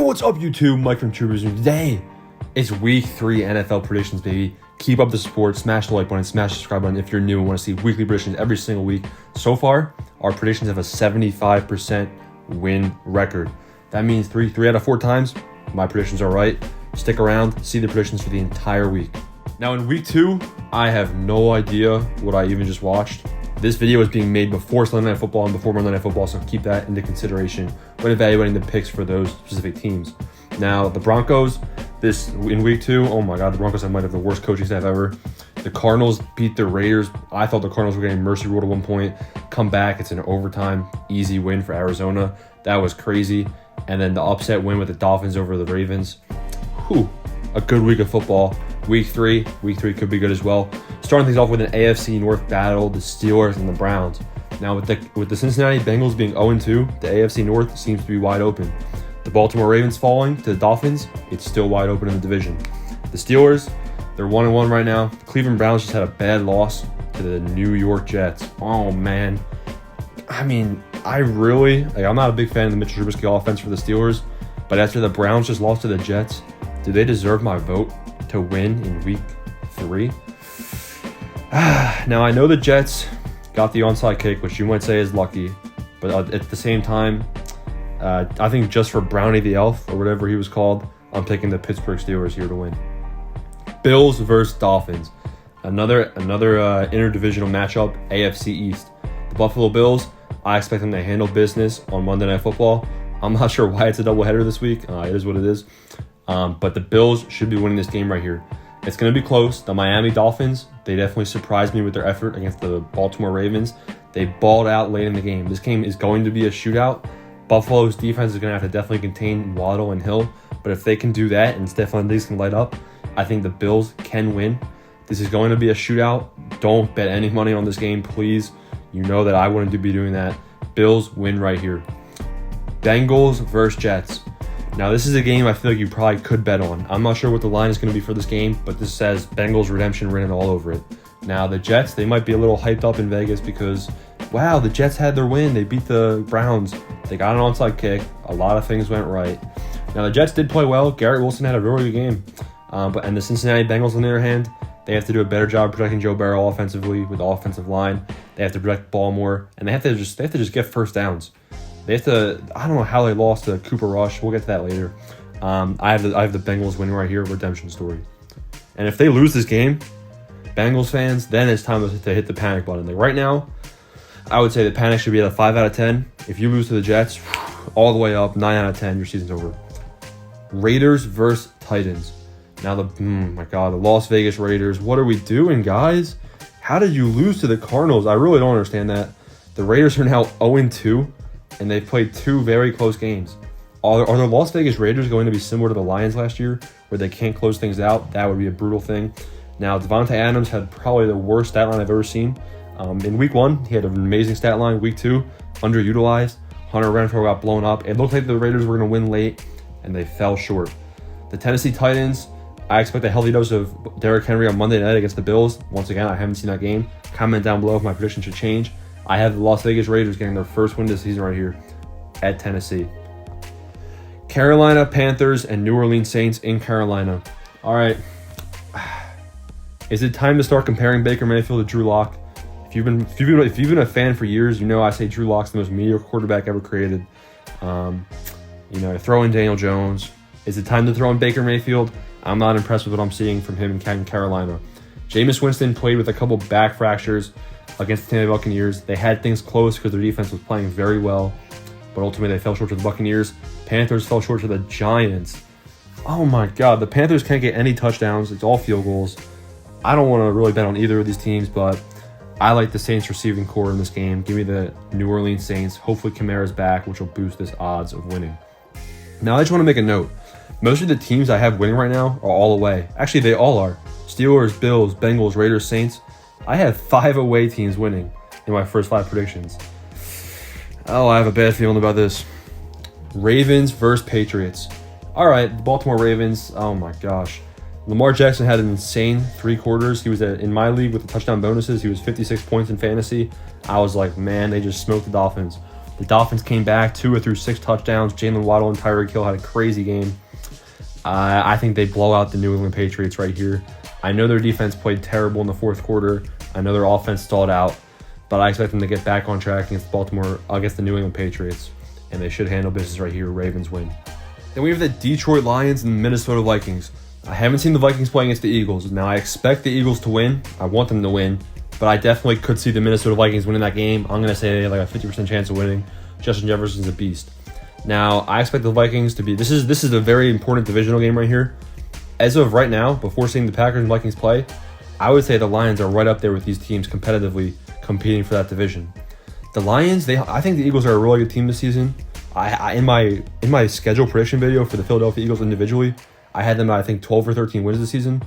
what's up, YouTube? Mike from Troopers, and today it's Week 3 NFL predictions, baby. Keep up the support, smash the like button, smash the subscribe button if you're new and want to see weekly predictions every single week. So far, our predictions have a 75% win record. That means three out of 4 times, my predictions are right. Stick around, see the predictions for the entire week. Now in Week 2, I have no idea what I even just watched. This video is being made before Sunday Night Football and before Monday Night Football, so keep that into consideration when evaluating the picks for those specific teams. Now, the Broncos, in Week 2, oh my God, the Broncos might have the worst coaching staff ever. The Cardinals beat the Raiders. I thought the Cardinals were getting mercy ruled at one point. Come back, it's an overtime, easy win for Arizona. That was crazy. And then the upset win with the Dolphins over the Ravens. Whew, a good week of football. Week 3 could be good as well. Starting things off with an AFC North battle, the Steelers and the Browns. Now with the Cincinnati Bengals being 0-2, the AFC North seems to be wide open. The Baltimore Ravens falling to the Dolphins, it's still wide open in the division. The Steelers, they're 1-1 right now. The Cleveland Browns just had a bad loss to the New York Jets. Oh man. I mean, I'm not a big fan of the Mitchell Trubisky offense for the Steelers, but after the Browns just lost to the Jets, do they deserve my vote to win in Week 3? Now, I know the Jets got the onside kick, which you might say is lucky, but at the same time, I think just for Brownie the Elf, or whatever he was called, I'm picking the Pittsburgh Steelers here to win. Bills versus Dolphins. Another interdivisional matchup, AFC East. The Buffalo Bills, I expect them to handle business on Monday Night Football. I'm not sure why it's a doubleheader this week. It is what it is. But the Bills should be winning this game right here. It's going to be close. The Miami Dolphins, they definitely surprised me with their effort against the Baltimore Ravens. They balled out late in the game. This game is going to be a shootout. Buffalo's defense is going to have to definitely contain Waddle and Hill. But if they can do that and Stephon Diggs can light up, I think the Bills can win. This is going to be a shootout. Don't bet any money on this game, please. You know that I wouldn't be doing that. Bills win right here. Bengals versus Jets. Now, this is a game I feel like you probably could bet on. I'm not sure what the line is going to be for this game, but this says Bengals redemption written all over it. Now, the Jets, they might be a little hyped up in Vegas because, wow, the Jets had their win. They beat the Browns. They got an onside kick. A lot of things went right. Now, the Jets did play well. Garrett Wilson had a really good game. And the Cincinnati Bengals, on the other hand, they have to do a better job protecting Joe Burrow offensively with the offensive line. They have to protect the ball more, and they have to just get first downs. They have to. I don't know how they lost to Cooper Rush. We'll get to that later. I have the Bengals winning right here. Redemption story. And if they lose this game, Bengals fans, then it's time to hit the panic button. Like right now, I would say the panic should be at a 5 out of 10. If you lose to the Jets, all the way up, 9 out of 10, your season's over. Raiders versus Titans. Now the Las Vegas Raiders. What are we doing, guys? How did you lose to the Cardinals? I really don't understand that. The Raiders are now 0-2. And they've played 2 very close games. Are the Las Vegas Raiders going to be similar to the Lions last year, where they can't close things out? That would be a brutal thing. Now, Devontae Adams had probably the worst stat line I've ever seen. In Week 1, he had an amazing stat line. Week 2, underutilized. Hunter Renfrow got blown up. It looked like the Raiders were going to win late, and they fell short. The Tennessee Titans, I expect a healthy dose of Derrick Henry on Monday night against the Bills. Once again, I haven't seen that game. Comment down below if my prediction should change. I have the Las Vegas Raiders getting their first win this season right here at Tennessee. Carolina Panthers and New Orleans Saints in Carolina. All right. Is it time to start comparing Baker Mayfield to Drew Lock? If you've been a fan for years, you know I say Drew Lock's the most mediocre quarterback ever created. Throw in Daniel Jones. Is it time to throw in Baker Mayfield? I'm not impressed with what I'm seeing from him in Carolina. Jameis Winston played with a couple back fractures against the Tampa Bay Buccaneers. They had things close because their defense was playing very well, but ultimately they fell short to the Buccaneers. Panthers fell short to the Giants. Oh my God, the Panthers can't get any touchdowns. It's all field goals. I don't want to really bet on either of these teams, but I like the Saints receiving core in this game. Give me the New Orleans Saints. Hopefully Kamara's back, which will boost this odds of winning. Now I just want to make a note. Most of the teams I have winning right now are all away. Actually, they all are. Steelers, Bills, Bengals, Raiders, Saints. I have 5 away teams winning in my first 5 predictions. Oh, I have a bad feeling about this. Ravens versus Patriots. All right, the Baltimore Ravens. Oh my gosh. Lamar Jackson had an insane 3 quarters. He was in my league with the touchdown bonuses. He was 56 points in fantasy. I was like, man, they just smoked the Dolphins. The Dolphins came back, Tua threw 6 touchdowns. Jalen Waddle and Tyreek Hill had a crazy game. I think they blow out the New England Patriots right here. I know their defense played terrible in the fourth quarter. I know their offense stalled out, but I expect them to get back on track against the New England Patriots, and they should handle business right here. Ravens win. Then we have the Detroit Lions and the Minnesota Vikings. I haven't seen the Vikings play against the Eagles. Now, I expect the Eagles to win. I want them to win, but I definitely could see the Minnesota Vikings winning that game. I'm going to say they have like a 50% chance of winning. Justin Jefferson's a beast. Now, I expect the Vikings to be... This is a very important divisional game right here. As of right now, before seeing the Packers and Vikings play, I would say the Lions are right up there with these teams competitively competing for that division. The Lions, I think the Eagles are a really good team this season. In my schedule prediction video for the Philadelphia Eagles individually, I had them at, I think, 12 or 13 wins this season.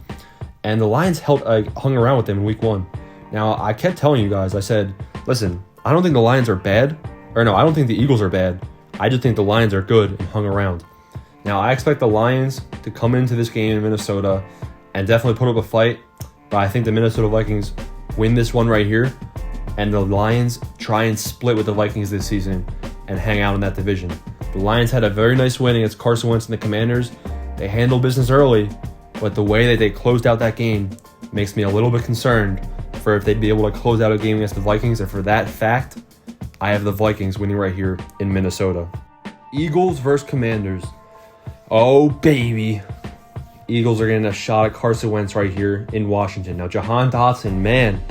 And the Lions hung around with them in week 1. Now, I kept telling you guys, I said, listen, I don't think the Lions are bad. Or no, I don't think the Eagles are bad. I just think the Lions are good and hung around. Now, I expect the Lions to come into this game in Minnesota and definitely put up a fight, but I think the Minnesota Vikings win this one right here, and the Lions try and split with the Vikings this season and hang out in that division. The Lions had a very nice win against Carson Wentz and the Commanders. They handled business early, but the way that they closed out that game makes me a little bit concerned for if they'd be able to close out a game against the Vikings, and for that fact, I have the Vikings winning right here in Minnesota. Eagles versus Commanders. Oh, baby. Eagles are getting a shot at Carson Wentz right here in Washington. Now, Jahan Dotson, man,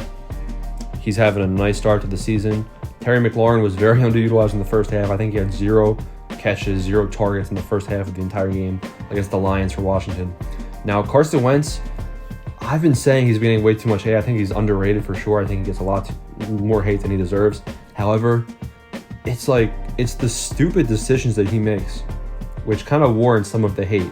he's having a nice start to the season. Terry McLaurin was very underutilized in the first half. I think he had 0 catches, 0 targets in the first half of the entire game against the Lions for Washington. Now, Carson Wentz, I've been saying he's getting way too much hate. I think he's underrated for sure. I think he gets a lot more hate than he deserves. However, it's the stupid decisions that he makes, which kind of warrants some of the hate.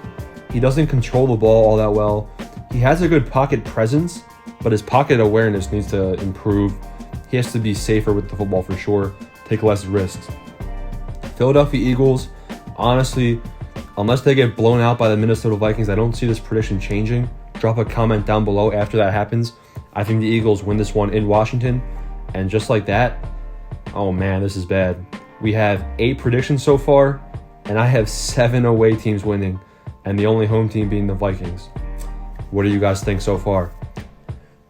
He doesn't control the ball all that well. He has a good pocket presence, but his pocket awareness needs to improve. He has to be safer with the football for sure, take less risks. Philadelphia Eagles, honestly, unless they get blown out by the Minnesota Vikings, I don't see this prediction changing. Drop a comment down below after that happens. I think the Eagles win this one in Washington, and just like that, oh man, this is bad. We have 8 predictions so far, and I have 7 away teams winning, and the only home team being the Vikings. What do you guys think so far?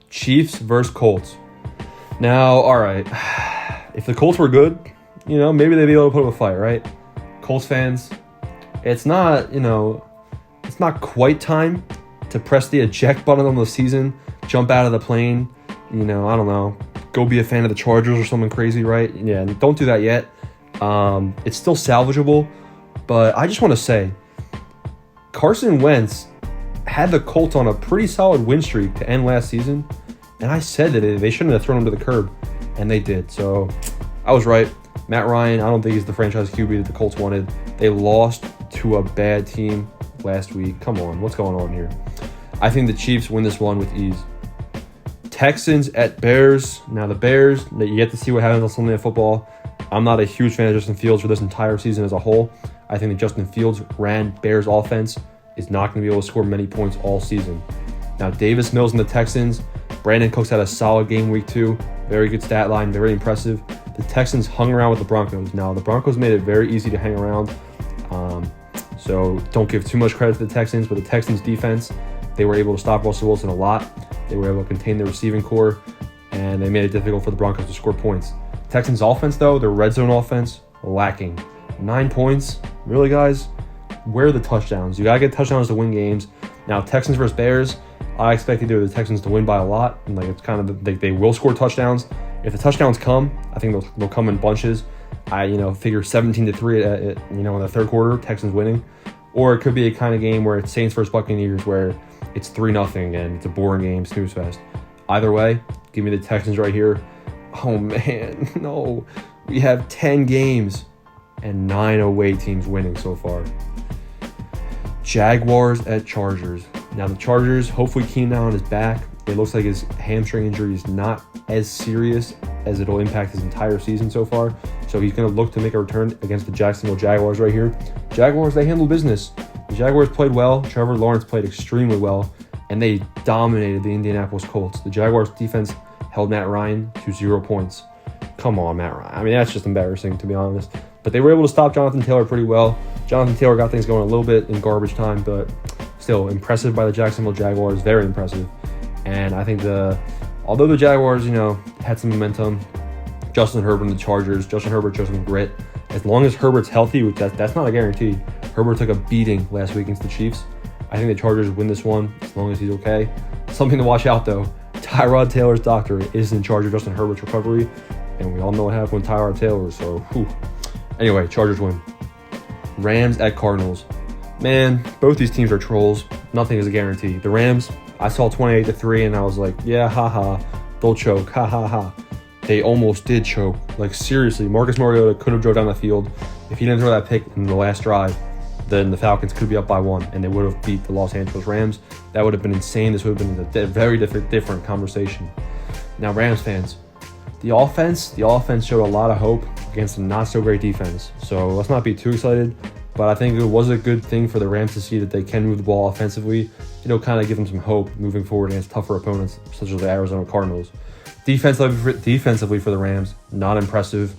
Chiefs versus Colts. Now, all right, if the Colts were good, maybe they'd be able to put up a fight, right? Colts fans, it's not quite time to press the eject button on the season, jump out of the plane, I don't know, go be a fan of the Chargers or something crazy, right? Yeah, don't do that yet. It's still salvageable, but I just want to say, Carson Wentz had the Colts on a pretty solid win streak to end last season, and I said that they shouldn't have thrown him to the curb, and they did. So I was right. Matt Ryan, I don't think he's the franchise QB that the Colts wanted. They lost to a bad team last week. Come on, what's going on here? I think the Chiefs win this one with ease. Texans at Bears. Now the Bears, you get to see what happens on Sunday Night Football. I'm not a huge fan of Justin Fields for this entire season as a whole. I think that Justin Fields ran Bears offense is not going to be able to score many points all season. Now Davis Mills and the Texans. Brandon Cooks had a solid game week 2. Very good stat line, very impressive. The Texans hung around with the Broncos. Now the Broncos made it very easy to hang around. So don't give too much credit to the Texans, but the Texans defense, they were able to stop Russell Wilson a lot. They were able to contain their receiving core, and they made it difficult for the Broncos to score points. Texans offense, though, their red zone offense, lacking. 9 points. Really, guys? Where are the touchdowns? You got to get touchdowns to win games. Now, Texans versus Bears, I expect either the Texans to win by a lot, and it's kind of they will score touchdowns. If the touchdowns come, I think they'll come in bunches. I figure 17-3 in the third quarter, Texans winning. Or it could be a kind of game where it's Saints versus Buccaneers, where it's 3-0 and it's a boring game, snooze fest. Either way, give me the Texans right here. Oh man, no. We have 10 games and 9 away teams winning so far. Jaguars at Chargers. Now the Chargers, hopefully Keenan Allen is back. It looks like his hamstring injury is not as serious as it'll impact his entire season so far. So he's going to look to make a return against the Jacksonville Jaguars right here. Jaguars, they handle business. The Jaguars played well. Trevor Lawrence played extremely well, and they dominated the Indianapolis Colts. The Jaguars defense held Matt Ryan to 0 points. Come on, Matt Ryan. I mean, that's just embarrassing, to be honest. But they were able to stop Jonathan Taylor pretty well. Jonathan Taylor got things going a little bit in garbage time, but still impressive by the Jacksonville Jaguars. Very impressive. And I think although the Jaguars, had some momentum, Justin Herbert and the Chargers, Justin Herbert showed some grit. As long as Herbert's healthy, which that's not a guarantee. Herbert took a beating last week against the Chiefs. I think the Chargers win this one as long as he's okay. Something to watch out, though. Tyrod Taylor's doctor is in charge of Justin Herbert's recovery, and we all know what happened with Tyrod Taylor, so whew. Anyway, Chargers win. Rams at Cardinals. Man, both these teams are trolls. Nothing is a guarantee. The Rams, I saw 28-3, and I was like, yeah, haha, they'll choke, ha ha ha. They almost did choke. Like, seriously, Marcus Mariota could have drove down the field. If he didn't throw that pick in the last drive, then the Falcons could be up by 1, and they would have beat the Los Angeles Rams. That would have been insane. This would have been a very different conversation. Now, Rams fans, the offense showed a lot of hope against a not-so-great defense. So let's not be too excited, but I think it was a good thing for the Rams to see that they can move the ball offensively. It'll kind of give them some hope moving forward against tougher opponents, such as the Arizona Cardinals. Defensively for the Rams, not impressive.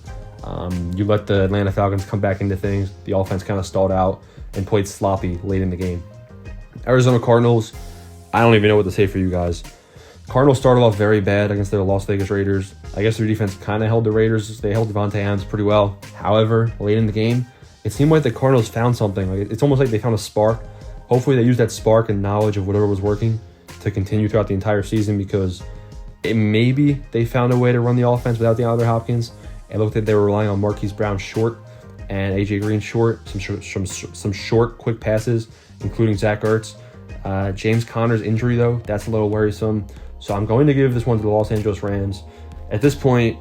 You let the Atlanta Falcons come back into things. The offense kind of stalled out and played sloppy late in the game. Arizona Cardinals, I don't even know what to say for you guys. Cardinals started off very bad against the Las Vegas Raiders. I guess their defense kind of held the Raiders. They held Devontae Adams pretty well. However, late in the game, it seemed like the Cardinals found something. Like, it's almost like they found a spark. Hopefully they used that spark and knowledge of whatever was working to continue throughout the entire season, because maybe they found a way to run the offense without DeAndre Hopkins. It looked like they were relying on Marquise Brown short and AJ Green short, some short, quick passes, including Zach Ertz. James Conner's injury, though, that's a little worrisome. So I'm going to give this one to the Los Angeles Rams. At this point,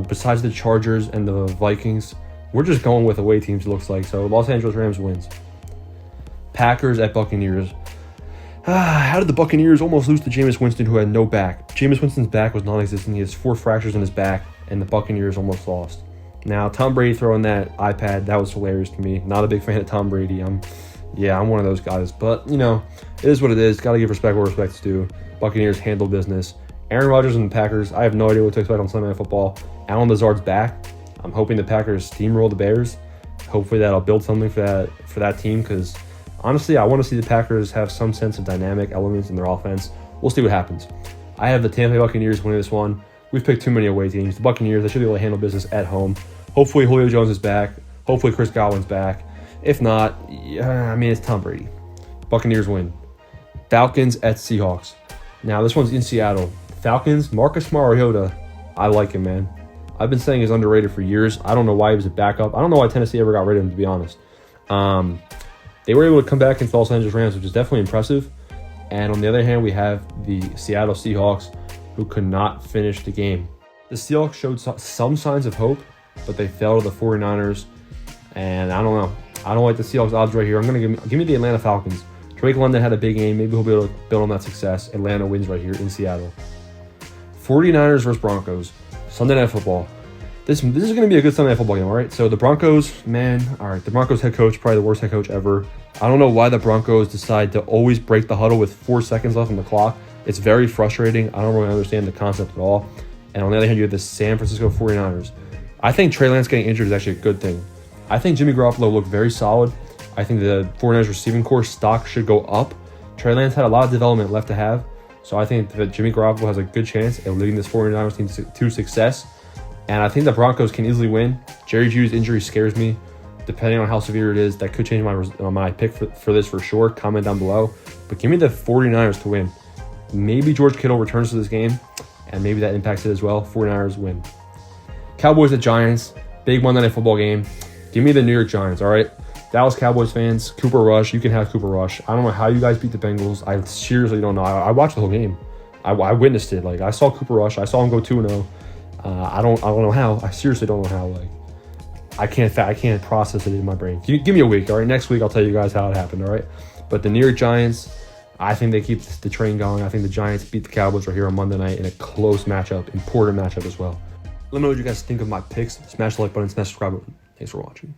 besides the Chargers and the Vikings, we're just going with away teams, it looks like. So Los Angeles Rams wins. Packers at Buccaneers. How did the Buccaneers almost lose to Jameis Winston, who had no back? Jameis Winston's back was non-existent. He has 4 fractures in his back, and the Buccaneers almost lost. Now, Tom Brady throwing that iPad, that was hilarious to me. Not a big fan of Tom Brady. I'm one of those guys. But, it is what it is. Got to give respect where respect's due. Buccaneers handle business. Aaron Rodgers and the Packers, I have no idea what to expect on Sunday Night Football. Allen Lazard's back. I'm hoping the Packers steamroll the Bears. Hopefully that'll build something for that team, because honestly, I want to see the Packers have some sense of dynamic elements in their offense. We'll see what happens. I have the Tampa Bay Buccaneers winning this one. We've picked too many away teams. The Buccaneers, they should be able to handle business at home. Hopefully Julio Jones is back. Hopefully Chris Godwin's back. If not, it's Tom Brady. Buccaneers win. Falcons at Seahawks. Now, this one's in Seattle. Falcons, Marcus Mariota, I like him, man. I've been saying he's underrated for years. I don't know why he was a backup. I don't know why Tennessee ever got rid of him, to be honest. They were able to come back against the Los Angeles Rams, which is definitely impressive. And on the other hand, we have the Seattle Seahawks, who could not finish the game. The Seahawks showed some signs of hope, but they fell to the 49ers. And I don't know. I don't like the Seahawks odds right here. I'm going to give me the Atlanta Falcons. Drake London had a big game. Maybe he'll be able to build on that success. Atlanta wins right here in Seattle. 49ers versus Broncos. Sunday Night Football. This is going to be a good Sunday Night Football game, all right? So the Broncos, the Broncos head coach, probably the worst head coach ever. I don't know why the Broncos decide to always break the huddle with 4 seconds left on the clock. It's very frustrating. I don't really understand the concept at all. And on the other hand, you have the San Francisco 49ers. I think Trey Lance getting injured is actually a good thing. I think Jimmy Garoppolo looked very solid. I think the 49ers receiving core stock should go up. Trey Lance had a lot of development left to have. So I think that Jimmy Garoppolo has a good chance at leading this 49ers team to success. And I think the Broncos can easily win. Jerry Jeudy's injury scares me. Depending on how severe it is, that could change my pick for this for sure. Comment down below. But give me the 49ers to win. Maybe George Kittle returns to this game, and maybe that impacts it as well. 49ers win. Cowboys at Giants. Big Monday Night Football game. Give me the New York Giants, all right? Dallas Cowboys fans, Cooper Rush. You can have Cooper Rush. I don't know how you guys beat the Bengals. I seriously don't know. I watched the whole game. I witnessed it. Like, I saw Cooper Rush. I saw him go 2-0. I don't know how. I seriously don't know how. Like, I can't process it in my brain. Give me a week, all right? Next week, I'll tell you guys how it happened, all right? But the New York Giants, I think they keep the train going. I think the Giants beat the Cowboys right here on Monday night in a close matchup, important matchup as well. Let me know what you guys think of my picks. Smash the like button, smash the subscribe button. Thanks for watching.